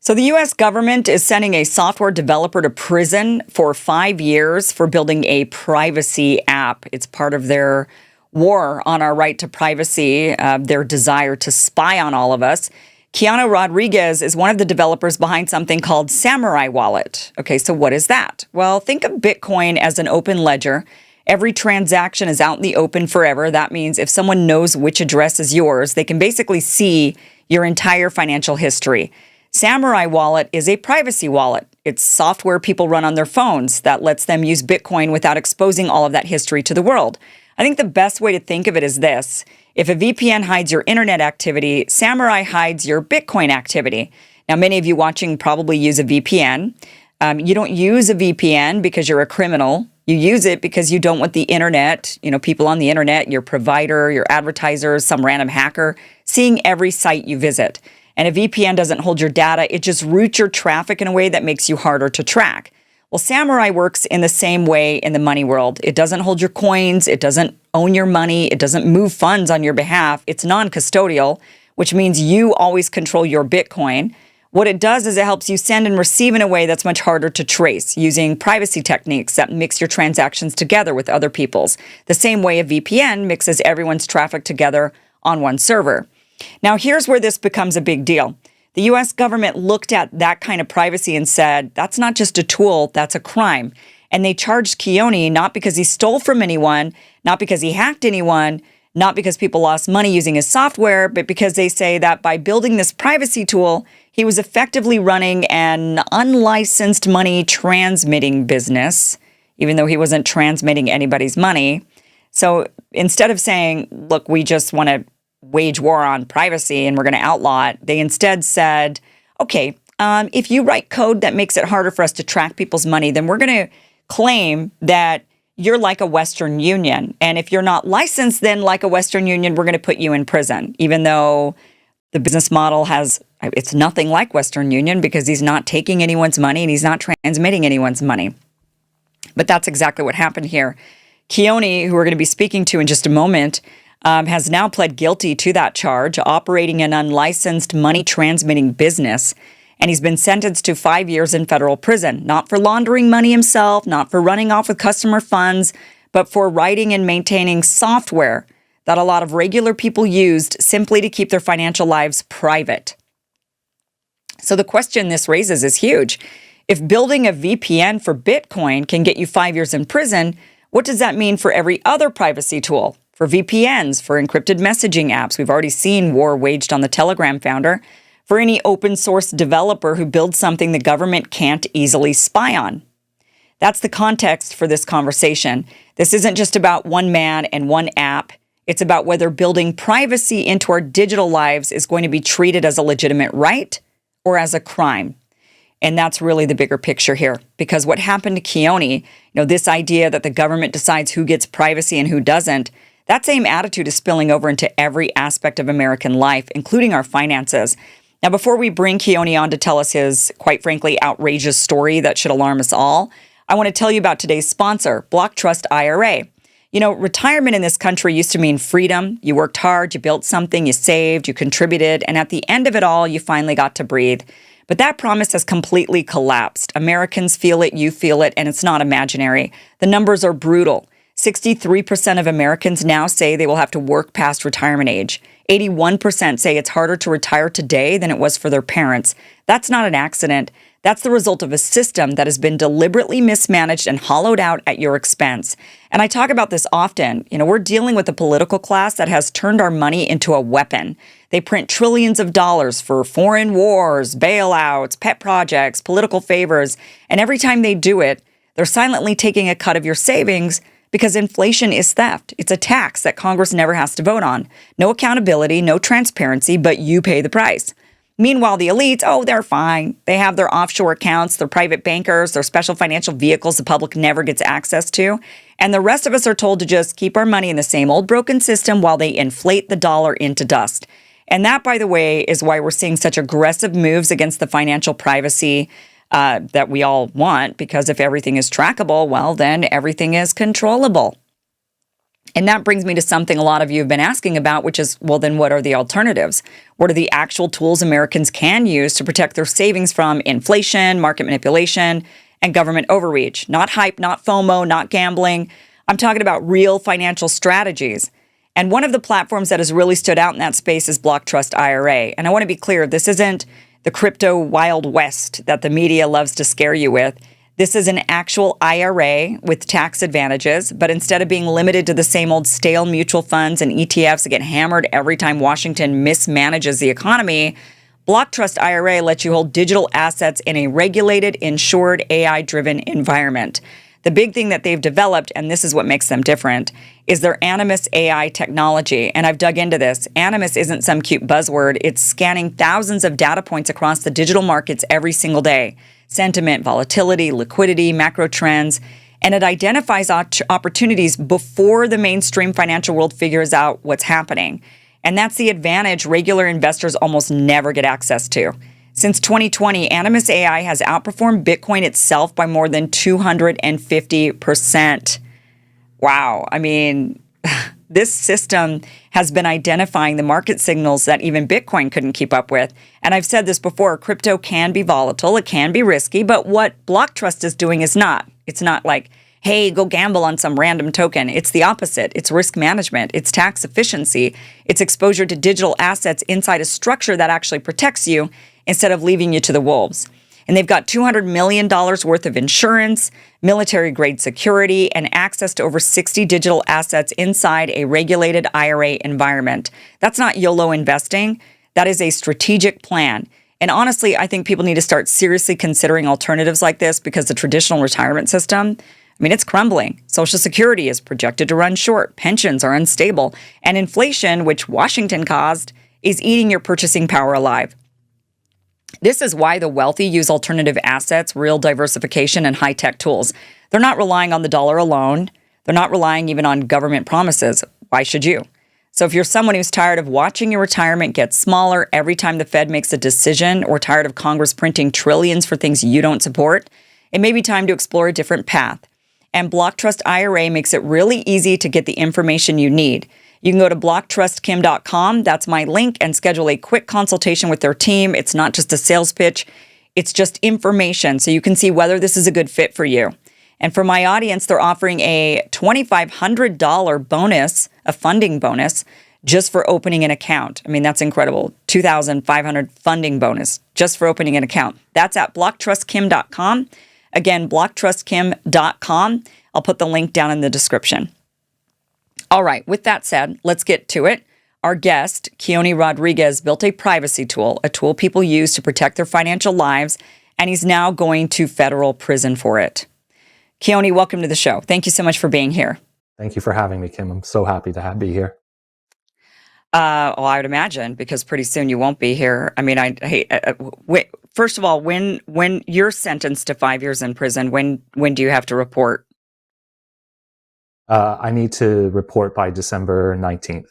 So the U.S. government is sending a software developer to prison for 5 years for building a privacy app. It's part of their war on our right to privacy, their desire to spy on all of us. Keanu Rodriguez is one of the developers behind something called Samurai Wallet. Okay, so what is that? Well, think of Bitcoin as an open ledger. Every transaction is out in the open forever. That means if someone knows which address is yours, they can basically see your entire financial history. Samurai Wallet is a privacy wallet. It's software people run on their phones that lets them use Bitcoin without exposing all of that history to the world. I think the best way to think of it is this. If a VPN hides your internet activity, Samurai hides your Bitcoin activity. Now, many of you watching probably use a VPN. You don't use a VPN because you're a criminal. You use it because you don't want the internet, people on the internet, your provider, your advertisers, some random hacker, seeing every site you visit. And a VPN doesn't hold your data. It just routes your traffic in a way that makes you harder to track. Well, Samurai works in the same way in the money world. It doesn't hold your coins. It doesn't own your money. It doesn't move funds on your behalf. It's non-custodial, which means you always control your Bitcoin. What it does is it helps you send and receive in a way that's much harder to trace, using privacy techniques that mix your transactions together with other people's, the same way a VPN mixes everyone's traffic together on one server. Now, here's where this becomes a big deal. The U.S. government looked at that kind of privacy and said, that's not just a tool, that's a crime. And they charged Keone not because he stole from anyone, not because he hacked anyone, not because people lost money using his software, but because they say that by building this privacy tool, he was effectively running an unlicensed money transmitting business, even though he wasn't transmitting anybody's money. So instead of saying, look, we just want to wage war on privacy and we're going to outlaw it, they instead said, okay, if you write code that makes it harder for us to track people's money, then we're going to claim that you're like a Western Union. And if you're not licensed, then like a Western Union, we're going to put you in prison, even though the business model it's nothing like Western Union because he's not taking anyone's money and he's not transmitting anyone's money. But that's exactly what happened here. Keone, who we're going to be speaking to in just a moment, has now pled guilty to that charge, operating an unlicensed money transmitting business. And he's been sentenced to 5 years in federal prison, not for laundering money himself, not for running off with customer funds, but for writing and maintaining software that a lot of regular people used simply to keep their financial lives private. So the question this raises is huge. If building a VPN for Bitcoin can get you 5 years in prison, what does that mean for every other privacy tool? For VPNs, for encrypted messaging apps? We've already seen war waged on the Telegram founder. For any open source developer who builds something the government can't easily spy on. That's the context for this conversation. This isn't just about one man and one app. It's about whether building privacy into our digital lives is going to be treated as a legitimate right or as a crime. And that's really the bigger picture here. Because what happened to Keone, this idea that the government decides who gets privacy and who doesn't, that same attitude is spilling over into every aspect of American life, including our finances. Now, before we bring Keone on to tell us his, quite frankly, outrageous story that should alarm us all, I want to tell you about today's sponsor, Block Trust IRA. Retirement in this country used to mean freedom. You worked hard, you built something, you saved, you contributed, and at the end of it all, you finally got to breathe. But that promise has completely collapsed. Americans feel it, you feel it, and it's not imaginary. The numbers are brutal. 63% of Americans now say they will have to work past retirement age. 81% say it's harder to retire today than it was for their parents. That's not an accident. That's the result of a system that has been deliberately mismanaged and hollowed out at your expense. And I talk about this often. We're dealing with a political class that has turned our money into a weapon. They print trillions of dollars for foreign wars, bailouts, pet projects, political favors. And every time they do it, they're silently taking a cut of your savings because inflation is theft. It's a tax that Congress never has to vote on. No accountability, no transparency, but you pay the price. Meanwhile, the elites, they're fine. They have their offshore accounts, their private bankers, their special financial vehicles the public never gets access to. And the rest of us are told to just keep our money in the same old broken system while they inflate the dollar into dust. And that, by the way, is why we're seeing such aggressive moves against the financial privacy that we all want, because if everything is trackable, well, then everything is controllable. And that brings me to something a lot of you have been asking about, which is, well, then what are the alternatives? What are the actual tools Americans can use to protect their savings from inflation, market manipulation, and government overreach? Not hype, not FOMO, not gambling. I'm talking about real financial strategies. And one of the platforms that has really stood out in that space is Block Trust IRA. And I want to be clear, this isn't the crypto Wild West that the media loves to scare you with. This is an actual IRA with tax advantages, but instead of being limited to the same old stale mutual funds and ETFs that get hammered every time Washington mismanages the economy, Block Trust IRA lets you hold digital assets in a regulated, insured, AI-driven environment. The big thing that they've developed, and this is what makes them different, is their Animus AI technology. And I've dug into this. Animus isn't some cute buzzword. It's scanning thousands of data points across the digital markets every single day. Sentiment, volatility, liquidity, macro trends, and it identifies opportunities before the mainstream financial world figures out what's happening. And that's the advantage regular investors almost never get access to. Since 2020, Animus AI has outperformed Bitcoin itself by more than 250%. Wow. I mean, this system has been identifying the market signals that even Bitcoin couldn't keep up with. And I've said this before, crypto can be volatile, it can be risky, but what Block Trust is doing is not. It's not like, hey, go gamble on some random token. It's the opposite. It's risk management. It's tax efficiency. It's exposure to digital assets inside a structure that actually protects you instead of leaving you to the wolves. And they've got $200 million worth of insurance, military-grade security, and access to over 60 digital assets inside a regulated IRA environment. That's not YOLO investing. That is a strategic plan. And honestly, I think people need to start seriously considering alternatives like this because the traditional retirement system, I mean, it's crumbling. Social Security is projected to run short. Pensions are unstable. And inflation, which Washington caused, is eating your purchasing power alive. This is why the wealthy use alternative assets, real diversification, and high-tech tools. They're not relying on the dollar alone. They're not relying even on government promises. Why should you? So if you're someone who's tired of watching your retirement get smaller every time the Fed makes a decision or tired of Congress printing trillions for things you don't support, it may be time to explore a different path. And Block Trust IRA makes it really easy to get the information you need. You can go to blocktrustkim.com. That's my link, and schedule a quick consultation with their team. It's not just a sales pitch. It's just information so you can see whether this is a good fit for you. And for my audience, they're offering a $2,500 bonus, a funding bonus, just for opening an account. I mean, that's incredible. $2,500 funding bonus just for opening an account. That's at blocktrustkim.com. Again, blocktrustkim.com. I'll put the link down in the description. All right, with that said, let's get to it. Our guest, Keone Rodriguez, built a privacy tool, a tool people use to protect their financial lives, and he's now going to federal prison for it. Keone, welcome to the show. Thank you so much for being here. Thank you for having me, Kim. I'm so happy to be here. Well, I would imagine, because pretty soon you won't be here. I mean, wait, first of all, when you're sentenced to 5 years in prison, when do you have to report? I need to report by December 19th.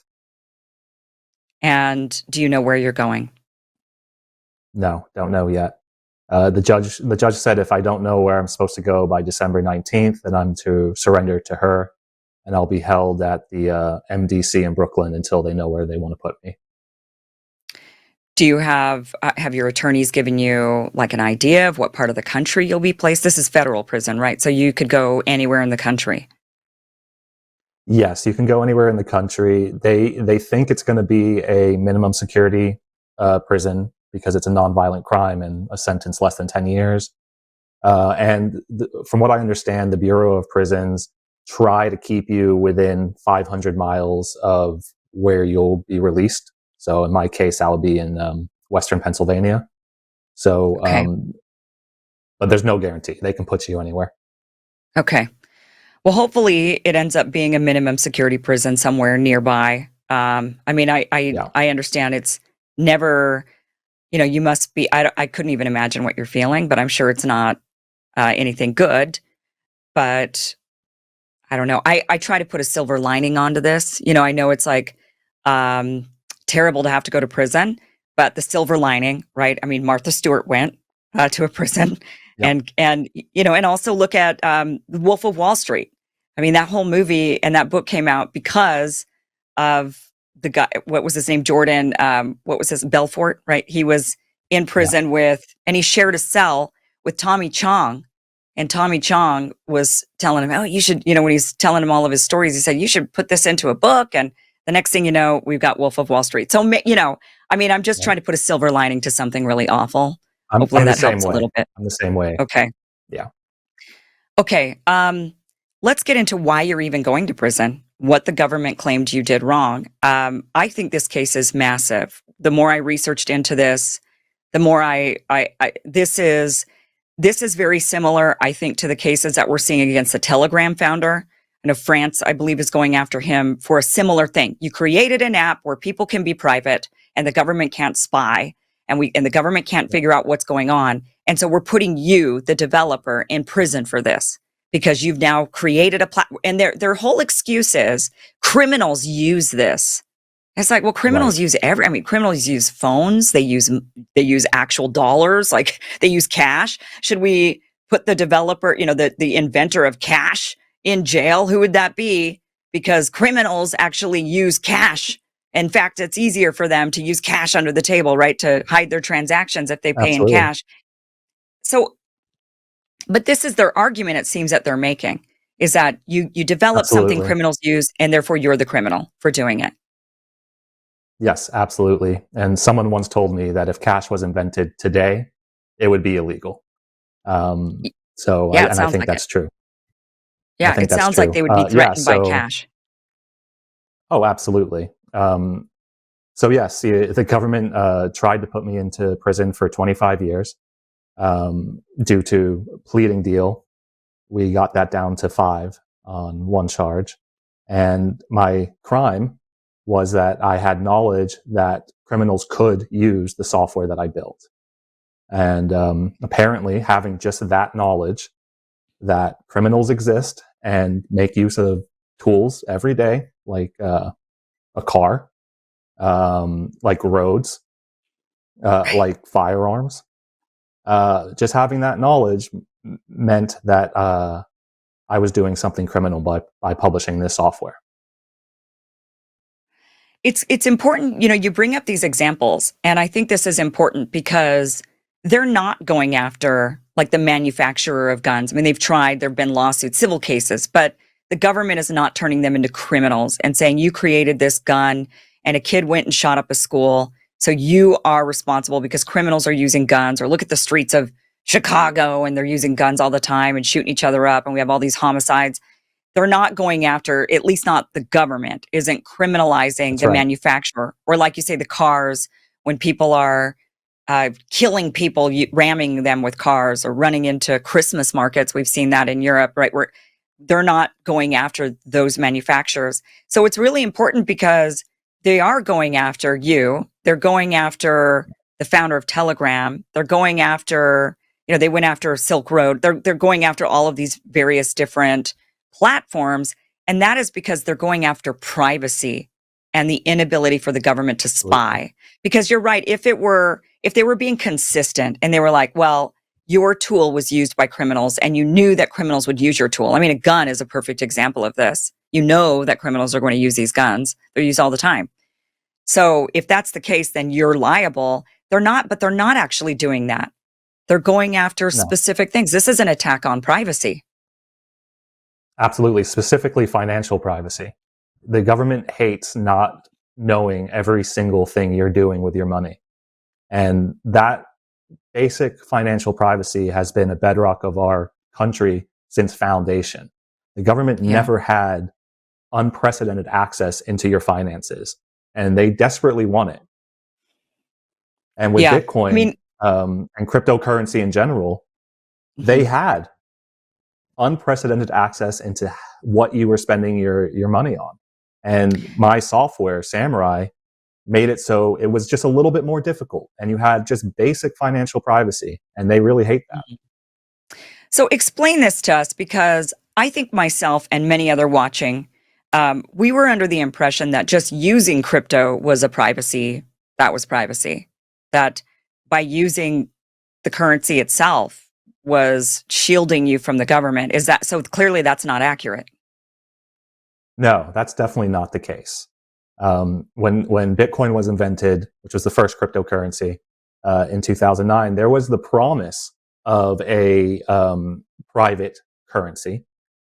And do you know where you're going? No, don't know yet. The judge said if I don't know where I'm supposed to go by December 19th, then I'm to surrender to her, and I'll be held at the MDC in Brooklyn until they know where they want to put me. Do you have your attorneys given you like an idea of what part of the country you'll be placed? This is federal prison, right? So you could go anywhere in the country. Yes, you can go anywhere in the country. They think it's going to be a minimum security prison because it's a nonviolent crime and a sentence less than 10 years. From what I understand, the Bureau of Prisons try to keep you within 500 miles of where you'll be released. So in my case, I'll be in Western Pennsylvania. So, okay. But there's no guarantee. They can put you anywhere. Okay. Well, hopefully it ends up being a minimum security prison somewhere nearby. I mean, I understand it's never, you must be, I couldn't even imagine what you're feeling, but I'm sure it's not anything good. But I don't know. I try to put a silver lining onto this. I know it's like terrible to have to go to prison, but the silver lining, right? I mean, Martha Stewart went to a prison. Yep. And also look at Wolf of Wall Street. I mean, that whole movie and that book came out because of the guy. What was his name? Jordan. What was his Belfort? Right. He was in Yeah, prison with, and he shared a cell with Tommy Chong. And Tommy Chong was telling him, "Oh, you should." When he's telling him all of his stories, he said, "You should put this into a book." And the next thing you know, we've got Wolf of Wall Street. So, I mean, I'm just right. trying to put a silver lining to something really awful. Hopefully, I'm the that same helps a way. little bit. I'm the same way. Okay. Yeah, Okay. Let's get into why you're even going to prison, what the government claimed you did wrong. I think this case is massive. The more I researched into this, the more this is very similar, I think, to the cases that we're seeing against the Telegram founder. I know France, I believe, is going after him for a similar thing. You created an app where people can be private and the government can't spy and the government can't yeah, figure out what's going on. And so we're putting you, the developer, in prison for this because you've now created a platform. And their whole excuse is criminals use this. It's like, well, right. criminals use criminals use phones. They use actual dollars. Like they use cash. Should we put the developer, the inventor of cash in jail? Who would that be? Because criminals actually use cash. In fact, it's easier for them to use cash under the table, right? To hide their transactions if they pay in Absolutely, cash. So, but this is their argument, it seems that they're making, is that you develop something absolutely. criminals use, and therefore you're the criminal for doing it. Yes, absolutely. And someone once told me that if cash was invented today, it would be illegal. Y- So, Yeah, it I sounds think like it. that's true. I Yeah, think it that's sounds like true. they would be Yeah. threatened by So, cash. oh, absolutely. Yes, the government tried to put me into prison for 25 years due to pleading deal. We got that down to 5 on one charge. And my crime was that I had knowledge that criminals could use the software that I built. And apparently, having just that knowledge that criminals exist and make use of tools every day, like a car, like roads, Right. like firearms, just having that knowledge meant that I was doing something criminal by publishing this software. It's important, you bring up these examples, and I think this is important because they're not going after like the manufacturer of guns. I mean, they've tried, there've been lawsuits, civil cases, but the government is not turning them into criminals and saying you created this gun and a kid went and shot up a school, so you are responsible because criminals are using guns. Or look at the streets of Chicago and they're using guns all the time and shooting each other up, and we have all these homicides. They're not going after, at least not the government, isn't criminalizing That's the right. manufacturer. Or, like you say, the cars, when people are killing people, ramming them with cars or running into Christmas markets. We've seen that in Europe, right? Where they're not going after those manufacturers. So it's really important because they are going after you. They're going after the founder of Telegram. They're going after, they went after Silk Road. They're going after all of these various different platforms. And that is because they're going after privacy and the inability for the government to Absolutely. spy. Because you're right, if they were being consistent and they were like, well, your tool was used by criminals and you knew that criminals would use your tool. I mean, a gun is a perfect example of this. You know that criminals are going to use these guns. They're used all the time. So if that's the case, then you're liable. But they're not actually doing that. They're going after No, specific things. This is an attack on privacy. absolutely. Specifically, financial privacy. The government hates not knowing every single thing you're doing with your money. And that basic financial privacy has been a bedrock of our country since foundation. The government Yeah. never had unprecedented access into your finances, and they desperately want it. And with Yeah. I Bitcoin mean, and cryptocurrency in general, they mhm. had unprecedented access into what you were spending your money on. And my software, Samurai, made it so it was just a little bit more difficult, and you had just basic financial privacy, and they really hate that. So explain this to us because I think myself and many other watching, we were under the impression that just using crypto was a privacy. That was privacy. That by using the currency itself was shielding you from the government. Is that so? Clearly, that's not accurate. No, that's definitely not the case. When Bitcoin was invented, which was the first cryptocurrency in 2009, there was the promise of a private currency.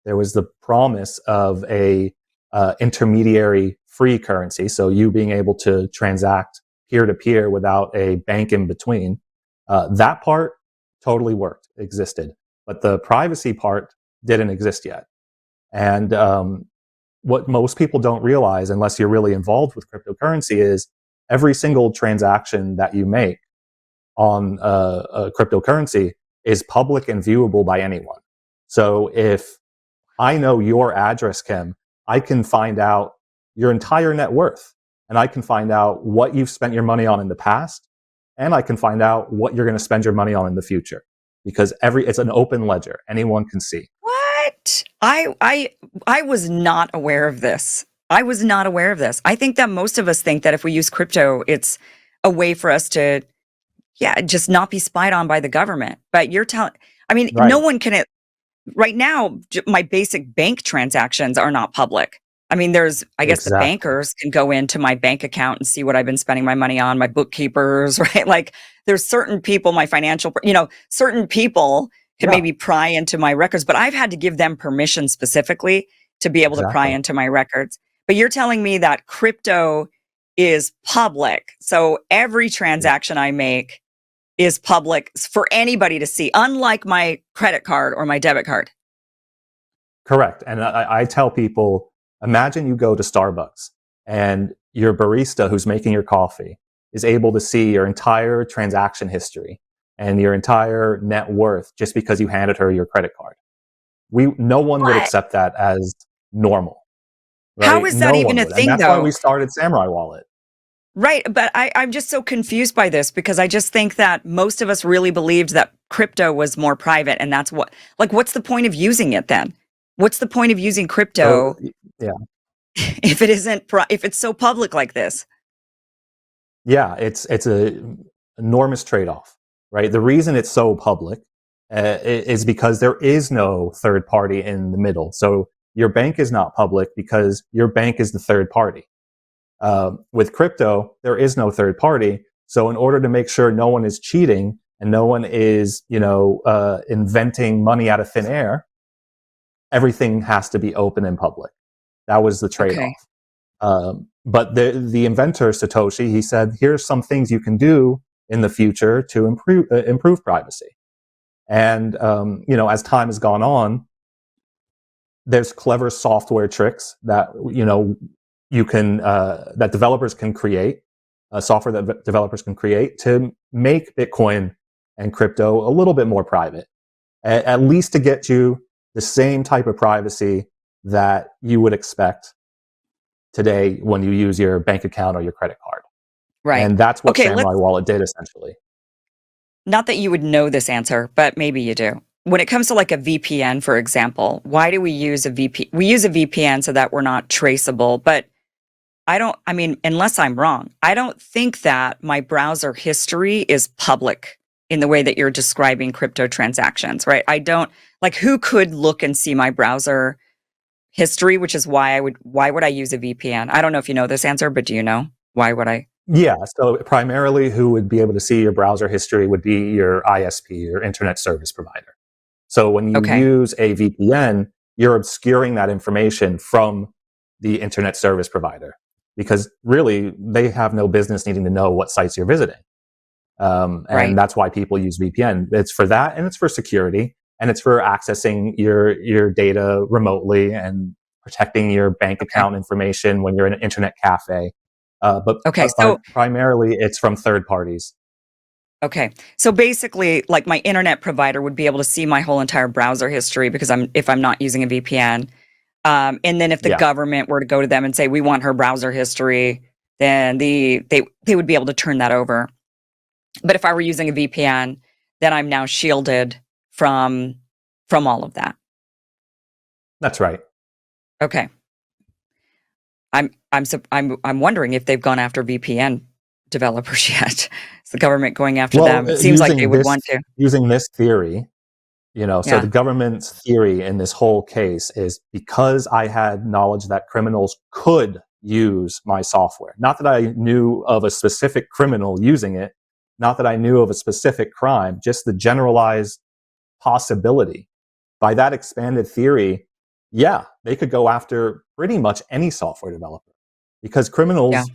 There was the promise of a intermediary free currency, so you being able to transact peer to peer without a bank in between. That part totally worked, existed, but the privacy part didn't exist yet. And what most people don't realize, unless you're really involved with cryptocurrency, is every single transaction that you make on a cryptocurrency is public and viewable by anyone. So if I know your address, Kim, I can find out your entire net worth, and I can find out what you've spent your money on in the past, and I can find out what you're going to spend your money on in the future, because it's an open ledger. Anyone can see. What? I was not aware of this. I was not aware of this. I think that most of us think that if we use crypto, it's a way for us to, yeah, just not be spied on by the government. But you're telling, I mean, no Right. one can, right now, my basic bank transactions are not public. I mean, I guess the Exactly. bankers can go into my bank account and see what I've been spending my money on, my bookkeepers, right? Like there's certain people, my financial, certain people can Yeah. maybe pry into my records, but I've had to give them permission specifically to be able to pry Exactly. into my records. But you're telling me that crypto is public. So every Yeah. transaction I make is public for anybody to see, unlike my credit card or my debit card. Correct. And I tell people, imagine you go to Starbucks and your barista who's making your coffee is able to see your entire transaction history and your entire net worth just because you handed her your credit card. No one would What? accept that as normal, How right? is that No even one a would. And thing, that's why we though? started Samurai Wallet. Right, but I'm just so confused by this because I just think that most of us really believed that crypto was more private, and that's what's the point of using it then? What's the point of using So, crypto yeah. if it isn't if it's so public like this? Yeah, it's a enormous trade-off, right? The reason it's so public is because there is no third party in the middle. So your bank is not public because your bank is the third party. With crypto, there is no third party. So in order to make sure no one is cheating and no one is, inventing money out of thin air, everything has to be open and public. That was the Okay, trade-off. But the inventor Satoshi, he said, here's some things you can do in the future to improve privacy. And as time has gone on, there's clever software tricks that you can that developers can create, software that developers can create to make Bitcoin and crypto a little bit more private, at least to get you the same type of privacy that you would expect today when you use your bank account or your credit card. right. And that's what Okay, Samurai Wallet did essentially. not that you would know this answer, but maybe you do. When it comes to like a VPN, for example, why do we use a VPN? We use a VPN so that we're not traceable, but I mean, unless I'm wrong, I don't think that my browser history is public in the way that you're describing crypto transactions, right? I don't like who could look and see my browser history, which is why would I use a VPN? I don't know if you know this answer, but do you know? Why would I? Yeah, so primarily who would be able to see your browser history would be your ISP, your internet service provider. So when you Okay. use a VPN, you're obscuring that information from the internet service provider because really they have no business needing to know what sites you're visiting. And Right. that's why people use VPN. It's for that, and it's for security, and it's for accessing your data remotely and protecting your bank Okay. account information when you're in an internet cafe. But Okay. So primarily, it's from third parties. okay. So basically, like my internet provider would be able to see my whole entire browser history because if I'm not using a VPN. And then if the Yeah, government were to go to them and say we want her browser history, then they would be able to turn that over. But if I were using a VPN, then I'm now shielded from all of that. that's right. Okay. I'm wondering if they've gone after VPN developers yet. Is the government going after Well, them? It seems like they would want to. using this theory, So Yeah. the government's theory in this whole case is because I had knowledge that criminals could use my software. Not that I knew of a specific criminal using it, not that I knew of a specific crime, just the generalized possibility. By that expanded theory, yeah, they could go after pretty much any software developer because Yeah. criminals,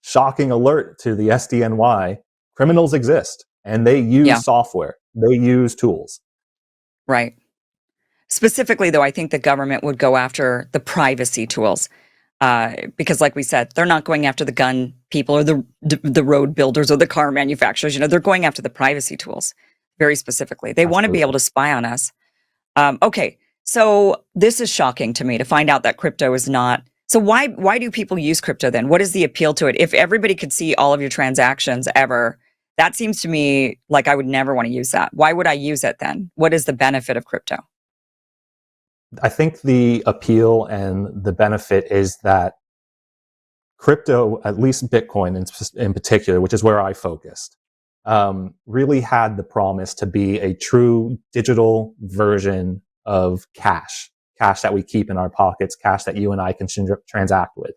shocking alert to the SDNY, criminals exist and they Yeah. use software, they use tools. Right. Specifically, though, I think the government would go after the privacy tools because, like we said, they're not going after the gun people or the road builders or the car manufacturers. They're going after the privacy tools very specifically. They want to be able Absolutely. to spy on us. Okay, so this is shocking to me to find out that crypto is not. So why do people use crypto then? What is the appeal to it? If everybody could see all of your transactions ever, that seems to me like I would never want to use that. Why would I use it then? What is the benefit of crypto? I think the appeal and the benefit is that crypto, at least Bitcoin in particular, which is where I focused, really had the promise to be a true digital version of cash that we keep in our pockets, cash that you and I can transact with.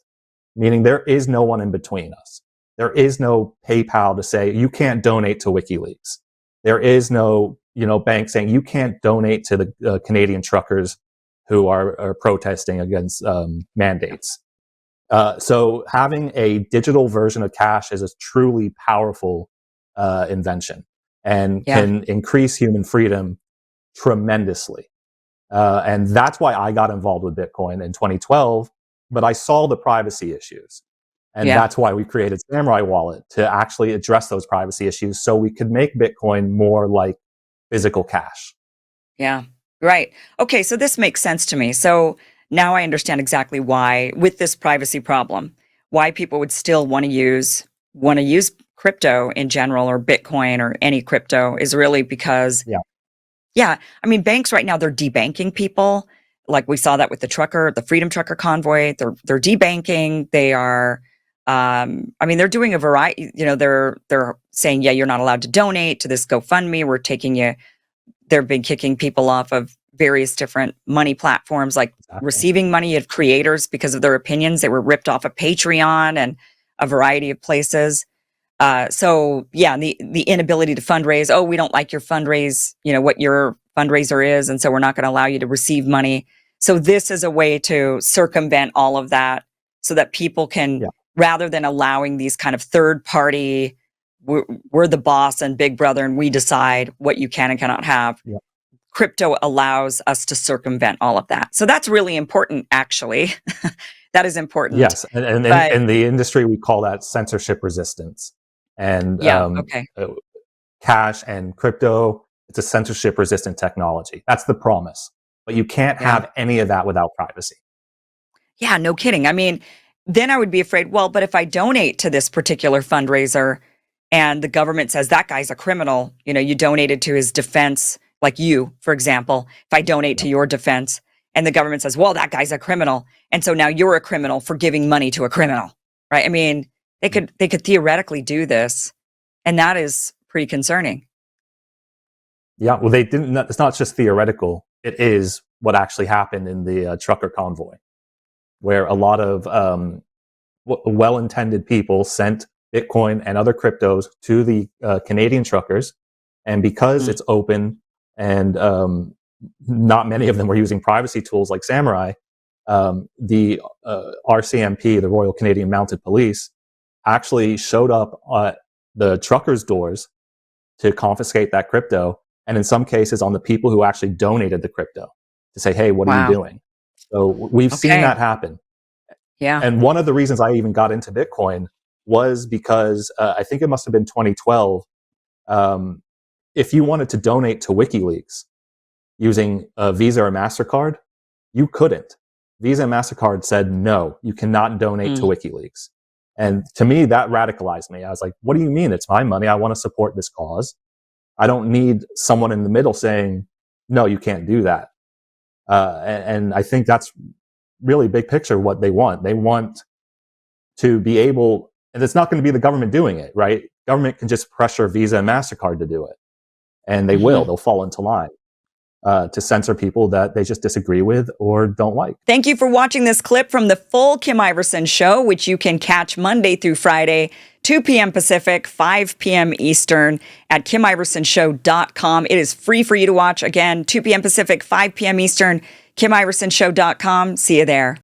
Meaning there is no one in between us. There is no PayPal to say you can't donate to WikiLeaks. There is no bank saying you can't donate to the Canadian truckers who are protesting against mandates. So having a digital version of cash is a truly powerful invention and Yeah, can increase human freedom tremendously. And that's why I got involved with Bitcoin in 2012. But I saw the privacy issues. And yeah, that's why we created Samurai Wallet to actually address those privacy issues so we could make Bitcoin more like physical cash. yeah. Right. Okay, so this makes sense to me. So now I understand exactly why, with this privacy problem, why people would still want to use crypto in general or Bitcoin or any crypto is really because Yeah, yeah, I mean, banks right now, they're debanking people. Like we saw that with the Freedom Trucker convoy. They're debanking. They are, I mean, they're doing a variety. They're saying, yeah, you're not allowed to donate to this GoFundMe. We're taking you. They've been kicking people off of various different money platforms, like exactly. receiving money of creators because of their opinions. They were ripped off of Patreon and a variety of places. So yeah, the inability to fundraise. Oh, we don't like your fundraise. What your fundraiser is, and so we're not going to allow you to receive money. So this is a way to circumvent all of that, so that people can, Yeah, rather than allowing these kind of third party, we're the boss and Big Brother, and we decide what you can and cannot have. yeah. Crypto allows us to circumvent all of that. So that's really important, actually. That is important. Yes, and But in the industry we call that censorship resistance. And yeah, okay, uh, cash and crypto, it's a censorship resistant technology. That's the promise. But you can't yeah. have any of that without privacy. Yeah, no kidding. I mean, then I would be afraid, well, but if I donate to this particular fundraiser and the government says that guy's a criminal, you donated to his defense, like you, for example, if I donate Yeah, to your defense and the government says, well, that guy's a criminal. And so now you're a criminal for giving money to a criminal, right? I mean, they could theoretically do this, and that is pretty concerning. yeah. Well, they didn't. It's not just theoretical. It is what actually happened in the trucker convoy, where a lot of well-intended people sent Bitcoin and other cryptos to the Canadian truckers, and because Mm, it's open and not many of them were using privacy tools like Samurai, the RCMP, the Royal Canadian Mounted Police, actually showed up at the truckers' doors to confiscate that crypto, and in some cases on the people who actually donated the crypto to say, "Hey, what are you wow. doing?" So we've seen Okay. that happen. Yeah. And one of the reasons I even got into Bitcoin was because I think it must have been 2012. Um, if you wanted to donate to WikiLeaks using a Visa or MasterCard, you couldn't. Visa and MasterCard said, no, you cannot donate to Mm, WikiLeaks. And to me, that radicalized me. I was like, what do you mean? It's my money. I want to support this cause. I don't need someone in the middle saying, no, you can't do that. And I think that's really big picture what they want. They want to be able, and it's not going to be the government doing it, right? Government can just pressure Visa and MasterCard to do it. and they will. They'll fall into line to censor people that they just disagree with or don't like. Thank you for watching this clip from the full Kim Iverson Show, which you can catch Monday through Friday, 2 p.m. Pacific, 5 p.m. Eastern at KimIversonShow.com. It is free for you to watch. Again, 2 p.m. Pacific, 5 p.m. Eastern, KimIversonShow.com. See you there.